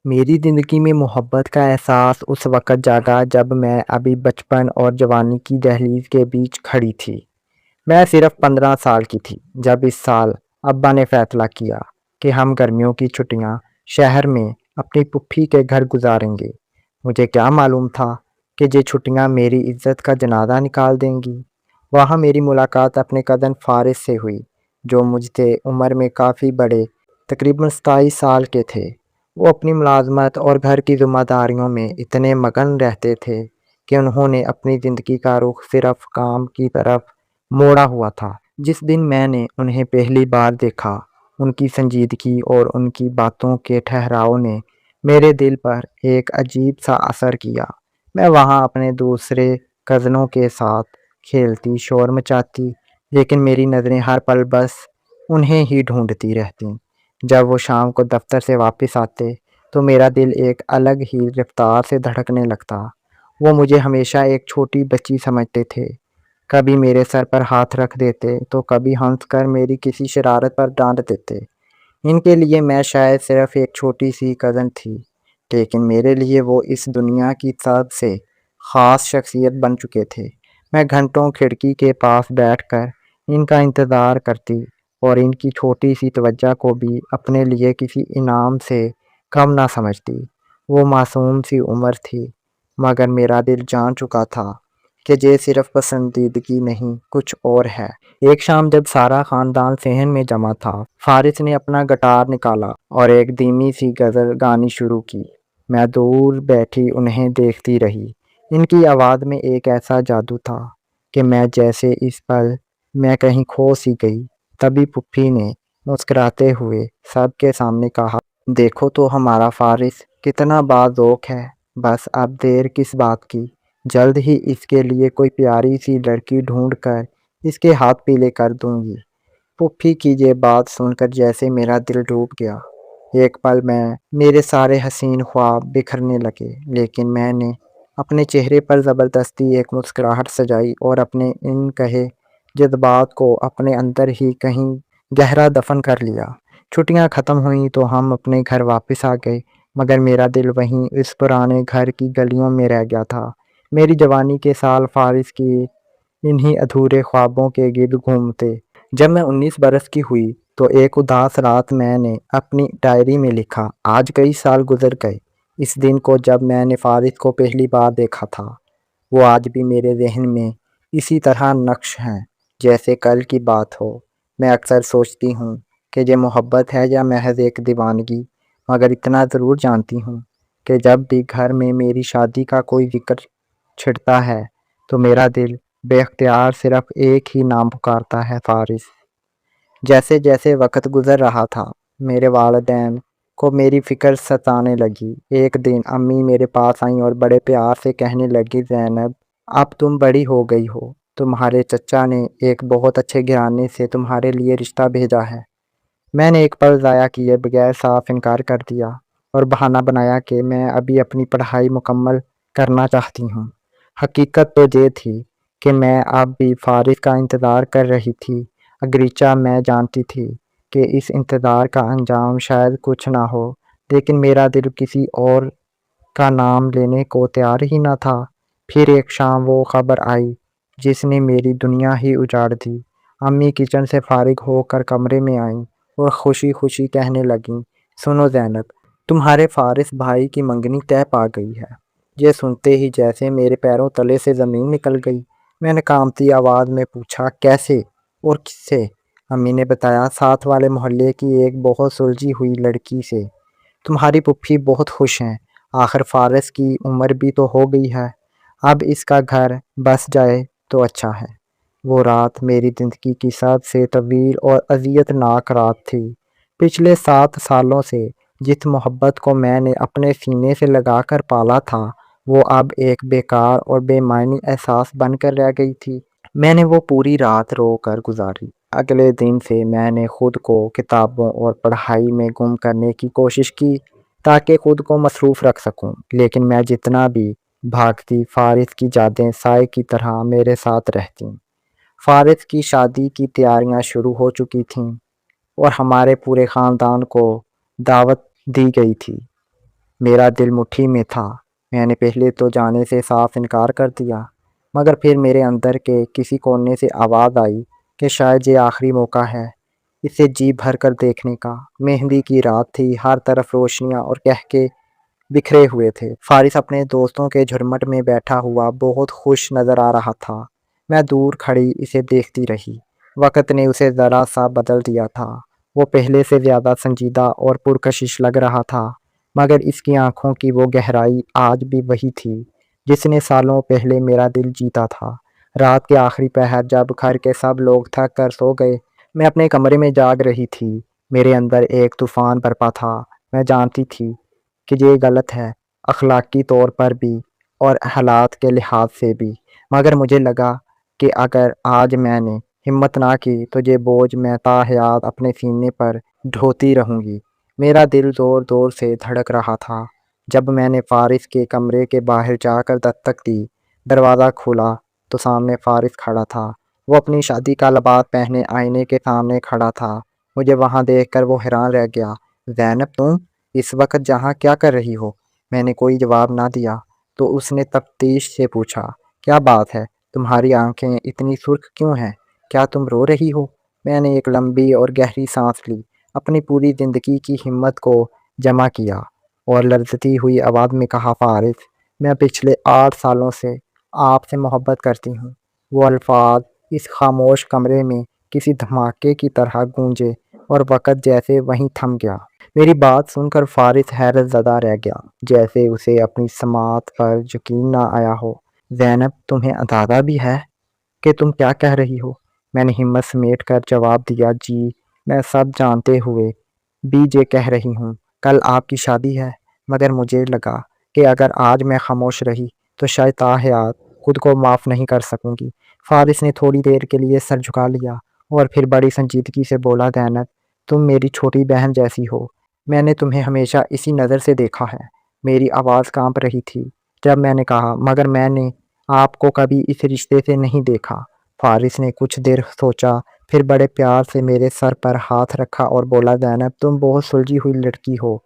میری زندگی میں محبت کا احساس اس وقت جاگا جب میں ابھی بچپن اور جوانی کی دہلیز کے بیچ کھڑی تھی۔ میں صرف 15 سال کی تھی جب اس سال ابا نے فیصلہ کیا کہ ہم گرمیوں کی چھٹیاں شہر میں اپنی پھوپھی کے گھر گزاریں گے۔ مجھے کیا معلوم تھا کہ یہ چھٹیاں میری عزت کا جنازہ نکال دیں گی۔ وہاں میری ملاقات اپنے کزن فارس سے ہوئی، جو مجھ سے عمر میں کافی بڑے، تقریباً 27 سال کے تھے۔ وہ اپنی ملازمت اور گھر کی ذمہ داریوں میں اتنے مگن رہتے تھے کہ انہوں نے اپنی زندگی کا رخ صرف کام کی طرف موڑا ہوا تھا۔ جس دن میں نے انہیں پہلی بار دیکھا، ان کی سنجیدگی اور ان کی باتوں کے ٹھہراؤ نے میرے دل پر ایک عجیب سا اثر کیا۔ میں وہاں اپنے دوسرے کزنوں کے ساتھ کھیلتی، شور مچاتی، لیکن میری نظریں ہر پل بس انہیں ہی ڈھونڈتی رہتیں۔ جب وہ شام کو دفتر سے واپس آتے تو میرا دل ایک الگ ہی رفتار سے دھڑکنے لگتا۔ وہ مجھے ہمیشہ ایک چھوٹی بچی سمجھتے تھے، کبھی میرے سر پر ہاتھ رکھ دیتے تو کبھی ہنس کر میری کسی شرارت پر ڈانٹ دیتے۔ ان کے لیے میں شاید صرف ایک چھوٹی سی کزن تھی، لیکن میرے لیے وہ اس دنیا کی سب سے خاص شخصیت بن چکے تھے۔ میں گھنٹوں کھڑکی کے پاس بیٹھ کر ان کا انتظار کرتی اور ان کی چھوٹی سی توجہ کو بھی اپنے لیے کسی انعام سے کم نہ سمجھتی۔ وہ معصوم سی عمر تھی، مگر میرا دل جان چکا تھا کہ یہ صرف پسندیدگی نہیں، کچھ اور ہے۔ ایک شام جب سارا خاندان صحن میں جمع تھا، فارس نے اپنا گٹار نکالا اور ایک دھیمی سی غزل گانی شروع کی۔ میں دور بیٹھی انہیں دیکھتی رہی۔ ان کی آواز میں ایک ایسا جادو تھا کہ میں جیسے اس پل میں کہیں کھو سی گئی۔ تبھی پھوپھی نے مسکراتے ہوئے سب کے سامنے کہا، دیکھو تو ہمارا فارس کتنا باذوق ہے، بس اب دیر کس بات کی، جلد ہی اس کے لیے کوئی پیاری سی لڑکی ڈھونڈ کر اس کے ہاتھ پیلے کر دوں گی۔ پھوپھی کی یہ بات سن کر جیسے میرا دل ڈوب گیا۔ ایک پل میں میرے سارے حسین خواب بکھرنے لگے، لیکن میں نے اپنے چہرے پر زبردستی ایک مسکراہٹ سجائی اور اپنے ان کہے جذبات کو اپنے اندر ہی کہیں گہرا دفن کر لیا۔ چھٹیاں ختم ہوئیں تو ہم اپنے گھر واپس آ گئے، مگر میرا دل وہیں اس پرانے گھر کی گلیوں میں رہ گیا تھا۔ میری جوانی کے سال فارس کی انہی ادھورے خوابوں کے گرد گھومتے۔ جب میں 19 برس کی ہوئی تو ایک اداس رات میں نے اپنی ڈائری میں لکھا، آج کئی سال گزر گئے اس دن کو جب میں نے فارس کو پہلی بار دیکھا تھا۔ وہ آج بھی میرے ذہن میں اسی طرح نقش ہیں جیسے کل کی بات ہو۔ میں اکثر سوچتی ہوں کہ یہ محبت ہے یا محض ایک دیوانگی، مگر اتنا ضرور جانتی ہوں کہ جب بھی گھر میں میری شادی کا کوئی ذکر چھڑتا ہے تو میرا دل بے اختیار صرف ایک ہی نام پکارتا ہے، فارس۔ جیسے جیسے وقت گزر رہا تھا، میرے والدین کو میری فکر ستانے لگی۔ ایک دن امی میرے پاس آئیں اور بڑے پیار سے کہنے لگی، زینب اب تم بڑی ہو گئی ہو، تمہارے چچا نے ایک بہت اچھے گھرانے سے تمہارے لیے رشتہ بھیجا ہے۔ میں نے ایک پل ضائع کیے بغیر صاف انکار کر دیا اور بہانہ بنایا کہ میں ابھی اپنی پڑھائی مکمل کرنا چاہتی ہوں۔ حقیقت تو یہ تھی کہ میں اب بھی فارس کا انتظار کر رہی تھی، اگرچہ میں جانتی تھی کہ اس انتظار کا انجام شاید کچھ نہ ہو، لیکن میرا دل کسی اور کا نام لینے کو تیار ہی نہ تھا۔ پھر ایک شام وہ خبر آئی جس نے میری دنیا ہی اجاڑ دی۔ امی کچن سے فارغ ہو کر کمرے میں آئیں اور خوشی خوشی کہنے لگیں، سنو زینب، تمہارے فارس بھائی کی منگنی طے پا گئی ہے۔ یہ سنتے ہی جیسے میرے پیروں تلے سے زمین نکل گئی۔ میں نے کانپتی آواز میں پوچھا، کیسے اور کس سے؟ امی نے بتایا، ساتھ والے محلے کی ایک بہت سلجھی ہوئی لڑکی سے۔ تمہاری پھوپھی بہت خوش ہیں، آخر فارس کی عمر بھی تو ہو گئی ہے، اب اس کا گھر بس جائے تو اچھا ہے۔ وہ رات میری زندگی کی سب سے طویل اور اذیت ناک رات تھی۔ پچھلے 7 سالوں سے جس محبت کو میں نے اپنے سینے سے لگا کر پالا تھا، وہ اب ایک بیکار اور بے معنی احساس بن کر رہ گئی تھی۔ میں نے وہ پوری رات رو کر گزاری۔ اگلے دن سے میں نے خود کو کتابوں اور پڑھائی میں گم کرنے کی کوشش کی تاکہ خود کو مصروف رکھ سکوں، لیکن میں جتنا بھی بھاگتی، فارس کی یادیں سائے کی طرح میرے ساتھ رہتیں۔ فارس کی شادی کی تیاریاں شروع ہو چکی تھیں اور ہمارے پورے خاندان کو دعوت دی گئی تھی۔ میرا دل مٹھی میں تھا۔ میں نے پہلے تو جانے سے صاف انکار کر دیا، مگر پھر میرے اندر کے کسی کونے سے آواز آئی کہ شاید یہ آخری موقع ہے اسے جی بھر کر دیکھنے کا۔ مہندی کی رات تھی، ہر طرف روشنیاں اور کہکے بکھرے ہوئے تھے۔ فارس اپنے دوستوں کے جھرمٹ میں بیٹھا ہوا بہت خوش نظر آ رہا تھا۔ میں دور کھڑی اسے دیکھتی رہی۔ وقت نے اسے ذرا سا بدل دیا تھا۔ وہ پہلے سے زیادہ سنجیدہ اور پرکشش لگ رہا تھا، مگر اس کی آنکھوں کی وہ گہرائی آج بھی وہی تھی جس نے سالوں پہلے میرا دل جیتا تھا۔ رات کے آخری پہر جب گھر کے سب لوگ تھک کر سو گئے، میں اپنے کمرے میں جاگ رہی تھی۔ میرے اندر ایک طوفان برپا تھا۔ میں جانتی تھی کہ یہ غلط ہے، اخلاقی طور پر بھی اور حالات کے لحاظ سے بھی، مگر مجھے لگا کہ اگر آج میں نے ہمت نہ کی تو یہ بوجھ میں تا حیات اپنے سینے پر ڈھوتی رہوں گی۔ میرا دل زور زور سے دھڑک رہا تھا۔ جب میں نے فارس کے کمرے کے باہر جا کر دستک دی، دروازہ کھولا تو سامنے فارس کھڑا تھا۔ وہ اپنی شادی کا لباس پہنے آئینے کے سامنے کھڑا تھا۔ مجھے وہاں دیکھ کر وہ حیران رہ گیا۔ زینب، تم اس وقت یہاں کیا کر رہی ہو؟ میں نے کوئی جواب نہ دیا تو اس نے تفتیش سے پوچھا، کیا بات ہے؟ تمہاری آنکھیں اتنی سرخ کیوں ہیں؟ کیا تم رو رہی ہو؟ میں نے ایک لمبی اور گہری سانس لی، اپنی پوری زندگی کی ہمت کو جمع کیا اور لرزتی ہوئی آواز میں کہا، فارس، میں پچھلے 8 سالوں سے آپ سے محبت کرتی ہوں۔ وہ الفاظ اس خاموش کمرے میں کسی دھماکے کی طرح گونجے اور وقت جیسے وہیں تھم گیا۔ میری بات سن کر فارس حیرت زدہ رہ گیا، جیسے اسے اپنی سماعت پر یقین نہ آیا ہو۔ زینب، تمہیں اندازہ بھی ہے کہ تم کیا کہہ رہی ہو؟ میں نے ہمت سمیٹ کر جواب دیا، جی، میں سب جانتے ہوئے بھی یہ کہہ رہی ہوں۔ کل آپ کی شادی ہے، مگر مجھے لگا کہ اگر آج میں خاموش رہی تو شاید تا حیات خود کو معاف نہیں کر سکوں گی۔ فارس نے تھوڑی دیر کے لیے سر جھکا لیا اور پھر بڑی سنجیدگی سے بولا، زینب، تم میری چھوٹی بہن جیسی ہو۔ میں نے تمہیں ہمیشہ اسی نظر سے دیکھا ہے۔ میری آواز کانپ رہی تھی جب میں نے کہا، مگر میں نے آپ کو کبھی اس رشتے سے نہیں دیکھا۔ فارس نے کچھ دیر سوچا، پھر بڑے پیار سے میرے سر پر ہاتھ رکھا اور بولا، زینب، تم بہت سلجھی ہوئی لڑکی ہو۔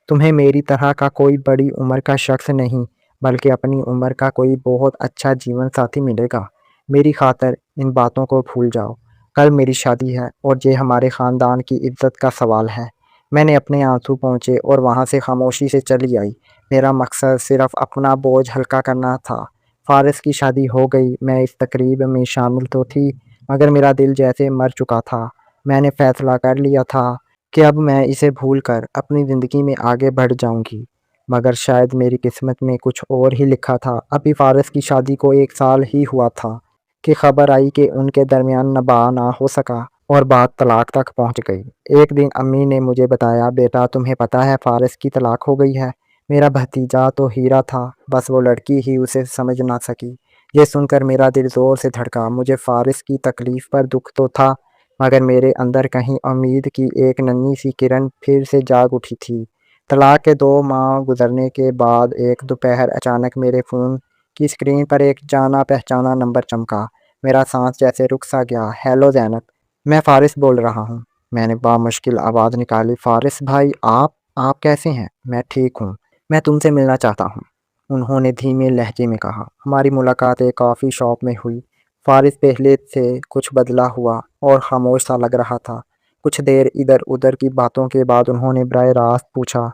تمہیں میری طرح کا کوئی بڑی عمر کا شخص نہیں، بلکہ اپنی عمر کا کوئی بہت اچھا جیون ساتھی ملے گا۔ میری خاطر ان باتوں کو بھول جاؤ۔ کل میری شادی ہے اور یہ ہمارے خاندان کی عزت کا سوال ہے۔ میں نے اپنے آنسو پہنچے اور وہاں سے خاموشی سے چلی آئی۔ میرا مقصد صرف اپنا بوجھ ہلکا کرنا تھا۔ فارس کی شادی ہو گئی۔ میں اس تقریب میں شامل تو تھی، مگر میرا دل جیسے مر چکا تھا۔ میں نے فیصلہ کر لیا تھا کہ اب میں اسے بھول کر اپنی زندگی میں آگے بڑھ جاؤں گی، مگر شاید میری قسمت میں کچھ اور ہی لکھا تھا۔ ابھی فارس کی شادی کو 1 سال ہی ہوا تھا کہ خبر آئی کہ ان کے درمیان نباہ نہ ہو سکا اور بات طلاق تک پہنچ گئی۔ ایک دن امی نے مجھے بتایا، بیٹا، تمہیں پتہ ہے فارس کی طلاق ہو گئی ہے۔ میرا بھتیجا تو ہیرا تھا، بس وہ لڑکی ہی اسے سمجھ نہ سکی۔ یہ سن کر میرا دل زور سے دھڑکا۔ مجھے فارس کی تکلیف پر دکھ تو تھا، مگر میرے اندر کہیں امید کی ایک ننھی سی کرن پھر سے جاگ اٹھی تھی۔ طلاق کے 2 ماہ گزرنے کے بعد ایک دوپہر اچانک میرے فون کی اسکرین پر ایک جانا پہچانا نمبر چمکا۔ میرا سانس جیسے رک سا گیا۔ ہیلو زینب، میں فارس بول رہا ہوں۔ میں نے بامشکل آواز نکالی، فارس بھائی، آپ کیسے ہیں؟ میں ٹھیک ہوں، میں تم سے ملنا چاہتا ہوں، انہوں نے دھیمے لہجے میں کہا۔ ہماری ملاقات ایک کافی شاپ میں ہوئی۔ فارس پہلے سے کچھ بدلا ہوا اور خاموش سا لگ رہا تھا۔ کچھ دیر ادھر ادھر کی باتوں کے بعد انہوں نے براہ راست پوچھا،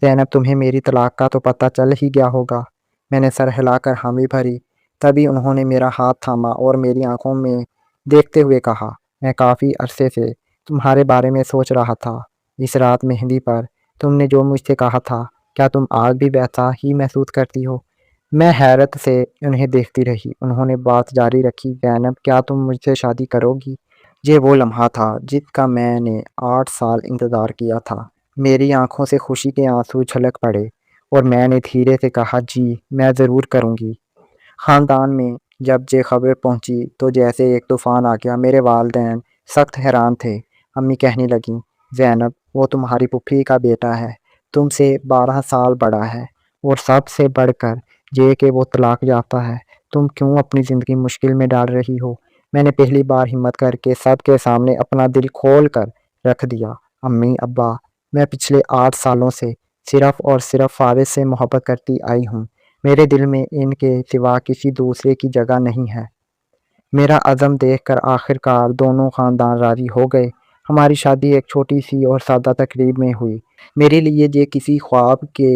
زینب، تمہیں میری طلاق کا تو پتہ چل ہی گیا ہوگا؟ میں نے سر ہلا کر حامی بھری۔ تبھی انہوں نے میرا ہاتھ تھاما اور میری آنکھوں میں دیکھتے ہوئے کہا، میں کافی عرصے سے تمہارے بارے میں سوچ رہا تھا۔ اس رات مہندی پر تم نے جو مجھ سے کہا تھا، کیا تم آج بھی ویسا ہی محسوس کرتی ہو؟ میں حیرت سے انہیں دیکھتی رہی۔ انہوں نے بات جاری رکھی، زینب، کیا تم مجھ سے شادی کرو گی؟ یہ وہ لمحہ تھا جس کا میں نے 8 سال انتظار کیا تھا۔ میری آنکھوں سے خوشی کے آنسو چھلک پڑے اور میں نے دھیرے سے کہا، جی، میں ضرور کروں گی۔ خاندان میں جب یہ خبر پہنچی تو جیسے ایک طوفان آ گیا۔ میرے والدین سخت حیران تھے۔ امی کہنے لگیں، زینب، وہ تمہاری پھوپھی کا بیٹا ہے، تم سے 12 سال بڑا ہے، اور سب سے بڑھ کر یہ کہ وہ طلاق یافتہ ہے۔ تم کیوں اپنی زندگی مشکل میں ڈال رہی ہو؟ میں نے پہلی بار ہمت کر کے سب کے سامنے اپنا دل کھول کر رکھ دیا۔ امی، ابا، میں پچھلے 8 سالوں سے صرف اور صرف فارس سے محبت کرتی آئی ہوں۔ میرے دل میں ان کے سوا کسی دوسرے کی جگہ نہیں ہے۔ میرا عزم دیکھ کر آخرکار دونوں خاندان راضی ہو گئے۔ ہماری شادی ایک چھوٹی سی اور سادہ تقریب میں ہوئی۔ میرے لیے یہ کسی خواب کے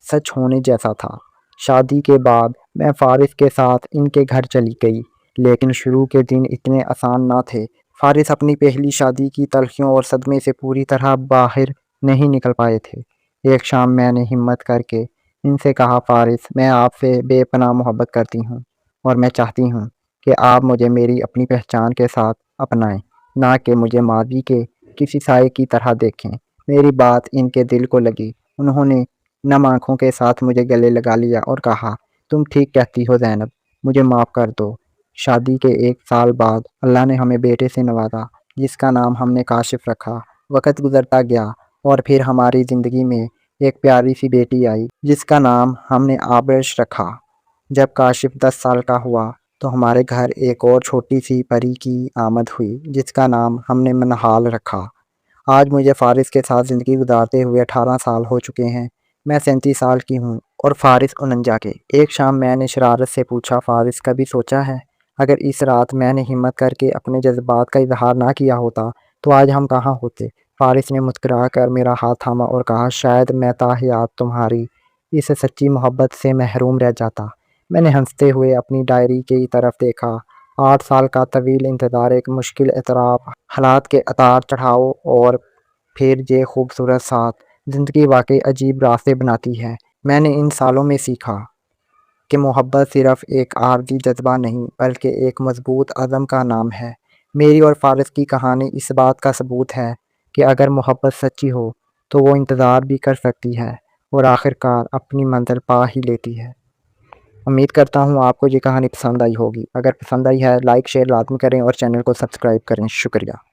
سچ ہونے جیسا تھا۔ شادی کے بعد میں فارس کے ساتھ ان کے گھر چلی گئی، لیکن شروع کے دن اتنے آسان نہ تھے۔ فارس اپنی پہلی شادی کی تلخیوں اور صدمے سے پوری طرح باہر نہیں نکل پائے تھے۔ ایک شام میں نے ہمت کر کے ان سے کہا، فارس، میں آپ سے بے پناہ محبت کرتی ہوں اور میں چاہتی ہوں کہ آپ مجھے میری اپنی پہچان کے ساتھ اپنائیں، نہ کہ مجھے ماضی کے کسی سائے کی طرح دیکھیں۔ میری بات ان کے دل کو لگی۔ انہوں نے نم آنکھوں کے ساتھ مجھے گلے لگا لیا اور کہا، تم ٹھیک کہتی ہو زینب، مجھے معاف کر دو۔ شادی کے 1 سال بعد اللہ نے ہمیں بیٹے سے نوازا، جس کا نام ہم نے کاشف رکھا۔ وقت گزرتا گیا اور پھر ہماری زندگی میں ایک پیاری سی بیٹی آئی، جس کا نام ہم نے آبرش رکھا۔ جب کاشف 10 سال کا ہوا تو ہمارے گھر ایک اور چھوٹی سی پری کی آمد ہوئی، جس کا نام ہم نے منہال رکھا۔ آج مجھے فارس کے ساتھ زندگی گزارتے ہوئے 18 سال ہو چکے ہیں۔ میں 37 سال کی ہوں اور فارس 49 کے۔ ایک شام میں نے شرارت سے پوچھا، فارس، کبھی سوچا ہے اگر اس رات میں نے ہمت کر کے اپنے جذبات کا اظہار نہ کیا ہوتا تو آج ہم کہاں ہوتے؟ فارس نے مسکرا کر میرا ہاتھ تھاما اور کہا، شاید میں تاحیات تمہاری اس سچی محبت سے محروم رہ جاتا۔ میں نے ہنستے ہوئے اپنی ڈائری کی طرف دیکھا۔ 8 سال کا طویل انتظار، ایک مشکل اعتراف، حالات کے اتار چڑھاؤ اور پھر یہ خوبصورت ساتھ۔ زندگی واقعی عجیب راستے بناتی ہے۔ میں نے ان سالوں میں سیکھا کہ محبت صرف ایک عارضی جذبہ نہیں بلکہ ایک مضبوط عزم کا نام ہے۔ میری اور فارس کی کہانی اس بات کا ثبوت ہے کہ اگر محبت سچی ہو تو وہ انتظار بھی کر سکتی ہے اور آخرکار اپنی منزل پا ہی لیتی ہے۔ امید کرتا ہوں آپ کو یہ کہانی پسند آئی ہوگی۔ اگر پسند آئی ہے لائک شیئر لازمی کریں اور چینل کو سبسکرائب کریں۔ شکریہ۔